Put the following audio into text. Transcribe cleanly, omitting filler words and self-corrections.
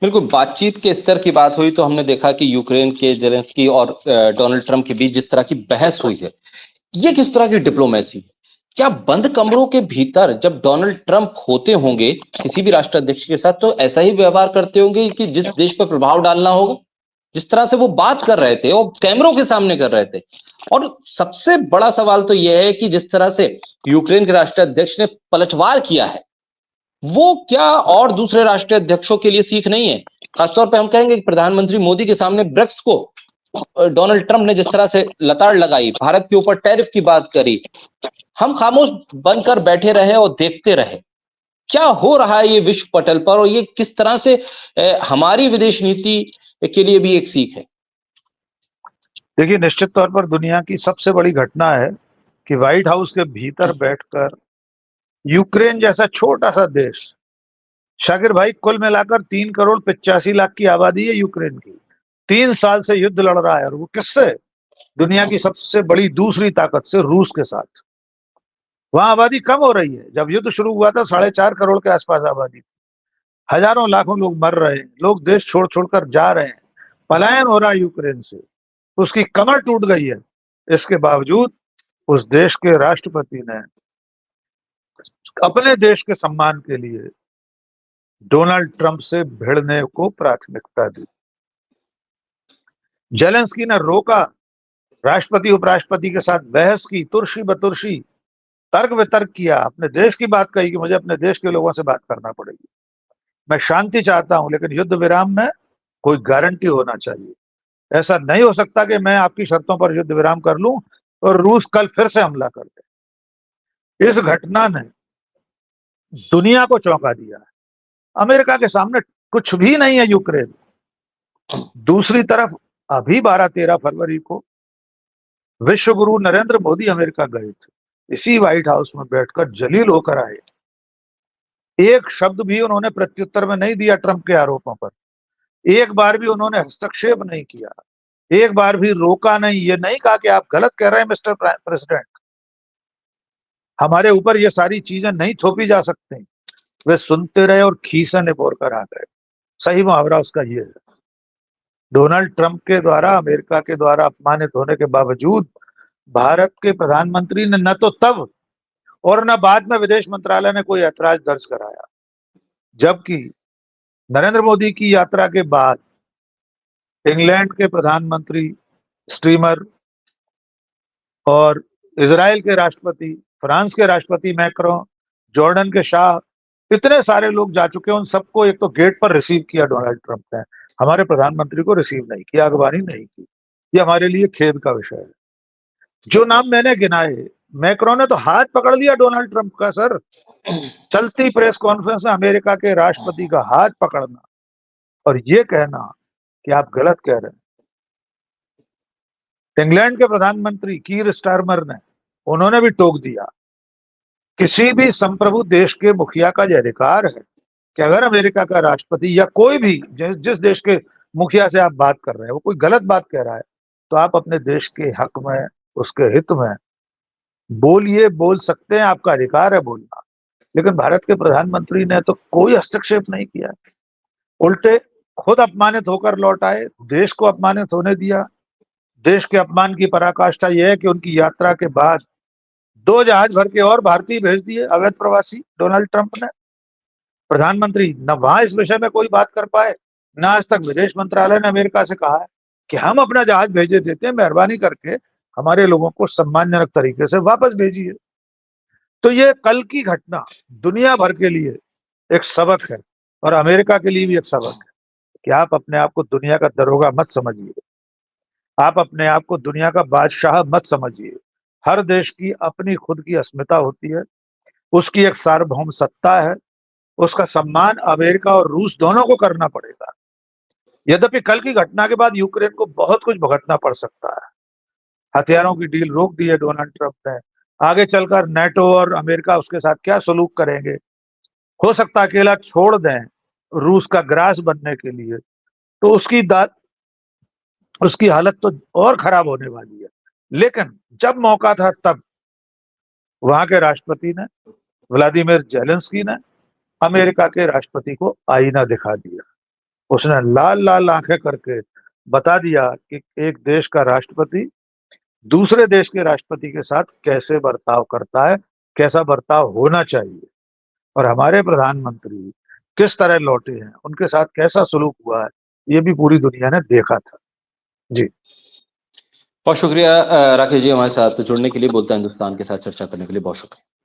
बिल्कुल, बातचीत के स्तर की बात हुई तो हमने देखा कि यूक्रेन के ज़ेलेंस्की और डोनाल्ड ट्रम्प के बीच जिस तरह की बहस हुई है, ये किस तरह की डिप्लोमेसी है? क्या बंद कमरों के भीतर जब डोनाल्ड ट्रम्प होते होंगे, किसी भी राष्ट्राध्यक्ष के साथ तो ऐसा ही व्यवहार करते होंगे कि जिस देश पर प्रभाव डालना होगा? जिस तरह से वो बात कर रहे थे और कैमरों के सामने कर रहे थे। और सबसे बड़ा सवाल तो ये है कि जिस तरह से यूक्रेन के राष्ट्राध्यक्ष ने पलटवार किया है, वो क्या और दूसरे राष्ट्रीय अध्यक्षों के लिए सीख नहीं है? खासतौर पे हम कहेंगे कि प्रधानमंत्री मोदी के सामने ब्रिक्स को डोनाल्ड ट्रम्प ने जिस तरह से लताड़ लगाई, भारत के ऊपर टैरिफ की बात करी, हम खामोश बनकर बैठे रहे और देखते रहे। क्या हो रहा है ये विश्व पटल पर और ये किस तरह से हमारी विदेश नीति के लिए भी एक सीख है? देखिए, निश्चित तौर पर दुनिया की सबसे बड़ी घटना है कि व्हाइट हाउस के भीतर बैठकर यूक्रेन जैसा छोटा सा देश, शाकिर भाई, कुल मिलाकर 3 करोड़ 85 लाख की आबादी है यूक्रेन की। 3 साल से युद्ध लड़ रहा है, और वो किससे? दुनिया की सबसे बड़ी दूसरी ताकत से, रूस के साथ। वहां आबादी कम हो रही है। जब युद्ध शुरू हुआ था 4.5 करोड़ के आसपास आबादी, हजारों लाखों लोग मर रहे हैं, लोग देश छोड़ छोड़कर जा रहे हैं, पलायन हो रहा है यूक्रेन से, उसकी कमर टूट गई है। इसके बावजूद उस देश के राष्ट्रपति ने अपने देश के सम्मान के लिए डोनाल्ड ट्रंप से भिड़ने को प्राथमिकता दी। जेलेंस्की ने रोका, राष्ट्रपति उपराष्ट्रपति के साथ बहस की, तुर्शी बतुर्शी तर्क वितर्क किया, अपने देश की बात कही कि मुझे अपने देश के लोगों से बात करना पड़ेगी, मैं शांति चाहता हूं, लेकिन युद्ध विराम में कोई गारंटी होना चाहिए। ऐसा नहीं हो सकता कि मैं आपकी शर्तों पर युद्ध विराम कर लूं और रूस कल फिर से हमला कर दे। इस घटना ने दुनिया को चौंका दिया है। अमेरिका के सामने कुछ भी नहीं है यूक्रेन। दूसरी तरफ अभी 12-13 फरवरी को विश्व गुरु नरेंद्र मोदी अमेरिका गए थे, इसी व्हाइट हाउस में बैठकर जलील होकर आए। एक शब्द भी उन्होंने प्रत्युत्तर में नहीं दिया ट्रंप के आरोपों पर। एक बार भी उन्होंने हस्तक्षेप नहीं किया, एक बार भी रोका नहीं, ये नहीं कहा कि आप गलत कह रहे हैं मिस्टर प्रेसिडेंट, हमारे ऊपर ये सारी चीजें नहीं थोपी जा सकती। वे सुनते रहे और खीसा निपोर कर आ गए। सही मुहावरा उसका ये है। डोनाल्ड ट्रंप के द्वारा, अमेरिका के द्वारा अपमानित होने के बावजूद भारत के प्रधानमंत्री ने न तो तब और न बाद में विदेश मंत्रालय ने कोई ऐतराज दर्ज कराया, जबकि नरेंद्र मोदी की यात्रा के बाद इंग्लैंड के प्रधानमंत्री स्टीमर और इजराइल के राष्ट्रपति, फ्रांस के राष्ट्रपति मैक्रों, जॉर्डन के शाह, इतने सारे लोग जा चुके हैं। उन सबको एक तो गेट पर रिसीव किया डोनाल्ड ट्रंप ने, हमारे प्रधानमंत्री को रिसीव नहीं किया, अगवानी नहीं की। ये हमारे लिए खेद का विषय है। जो नाम मैंने गिनाए, मैक्रों ने तो हाथ पकड़ लिया डोनाल्ड ट्रंप का। सर, चलती प्रेस कॉन्फ्रेंस में अमेरिका के राष्ट्रपति का हाथ पकड़ना और ये कहना कि आप गलत कह रहे हैं। इंग्लैंड के प्रधानमंत्री कीर स्टारमर ने, उन्होंने भी टोक दिया। किसी भी संप्रभु देश के मुखिया का यह अधिकार है कि अगर अमेरिका का राष्ट्रपति या कोई भी जिस देश के मुखिया से आप बात कर रहे हैं वो कोई गलत बात कह रहा है, तो आप अपने देश के हक में, उसके हित में बोलिए, बोल सकते हैं, आपका अधिकार है बोलना। लेकिन भारत के प्रधानमंत्री ने तो कोई हस्तक्षेप नहीं किया, उल्टे खुद अपमानित होकर लौट आए, देश को अपमानित होने दिया। देश के अपमान की पराकाष्ठा यह है कि उनकी यात्रा के बाद 2 जहाज भर के और भारतीय भेज दिए, अवैध प्रवासी, डोनाल्ड ट्रंप ने। प्रधानमंत्री न वहां इस विषय में कोई बात कर पाए, न आज तक विदेश मंत्रालय ने अमेरिका से कहा है कि हम अपना जहाज भेजे देते हैं, मेहरबानी करके हमारे लोगों को सम्मानजनक तरीके से वापस भेजिए। तो ये कल की घटना दुनिया भर के लिए एक सबक है, और अमेरिका के लिए भी एक सबक है कि आप अपने आप को दुनिया का दरोगा मत समझिए, आप अपने आप को दुनिया का बादशाह मत समझिए। हर देश की अपनी खुद की अस्मिता होती है, उसकी एक सार्वभौम सत्ता है, उसका सम्मान अमेरिका और रूस दोनों को करना पड़ेगा। यद्यपि कल की घटना के बाद यूक्रेन को बहुत कुछ भुगतना पड़ सकता है। हथियारों की डील रोक दी है डोनाल्ड ट्रंप ने, आगे चलकर नाटो और अमेरिका उसके साथ क्या सलूक करेंगे, हो सकता है अकेला छोड़ दें रूस का ग्रास बनने के लिए, तो उसकी हालत तो और खराब होने वाली है। लेकिन जब मौका था तब वहां के राष्ट्रपति ने, व्लादिमीर जेलेंस्की ने, अमेरिका के राष्ट्रपति को आईना दिखा दिया। उसने लाल लाल आंखें करके बता दिया कि एक देश का राष्ट्रपति दूसरे देश के राष्ट्रपति के साथ कैसे बर्ताव करता है, कैसा बर्ताव होना चाहिए। और हमारे प्रधानमंत्री किस तरह लौटे हैं, उनके साथ कैसा सलूक हुआ है, ये भी पूरी दुनिया ने देखा था। जी। बहुत शुक्रिया राकेश जी हमारे साथ जुड़ने के लिए, बोलता हिंदुस्तान के साथ चर्चा करने के लिए बहुत शुक्रिया।